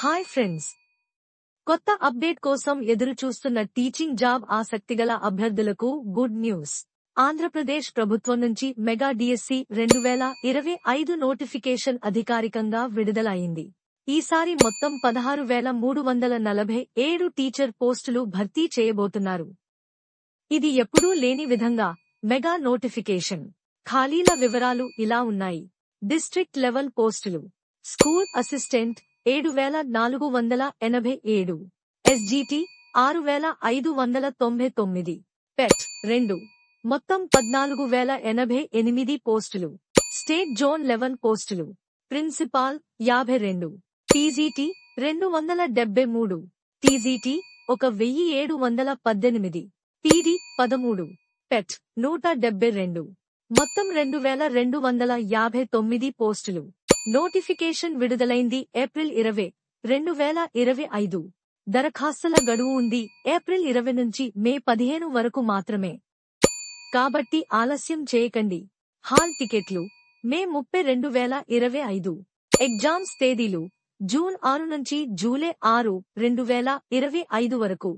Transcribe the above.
Hi friends, కొత్త update కోసం ఎదురు చూస్తున్న టీచింగ్ జాబ్ ఆసక్తిగల అభ్యర్థులకు గుడ్ న్యూస్. ఆంధ్రప్రదేశ్ ప్రభుత్వం నుంచి మెగా డిఎస్సి 2025 నోటిఫికేషన్ అధికారికంగా విడుదల అయింది. ఈసారి మొత్తం 16,347 టీచర్ పోస్టులు భర్తీ చేయబోతున్నారు. ఇది ఎప్పుడూ లేని విధంగా మెగా నోటిఫికేషన్. ఖాళీల వివరాలు ఇలా ఉన్నాయి. డిస్ట్రిక్ట్ లెవెల్ పోస్టులు: స్కూల్ అసిస్టెంట్ 7,487, ఎస్జిటి 6,599, పెట్ 2, మొత్తం 14,088 పోస్టులు. స్టేట్ జోన్ 11 పోస్టులు. ప్రిన్సిపాల్ 52, టీజీటీ 273, టీజీటీ 1,718, పీడీ 13, పెట్ 172, మొత్తం 2,259 పోస్టులు. నోటిఫికేషన్ విడుదలైంది ఏప్రిల్ 20, 2025. దరఖాస్తుల గడువు ఉంది ఏప్రిల్ 20 నుంచి మే 15 వరకు మాత్రమే. కాబట్టి ఆలస్యం చేయకండి. హాల్ టికెట్లు మే 30, 2025. ఎగ్జామ్స్ తేదీలు జూన్ 6 నుంచి జూలై 6, 2025 వరకు.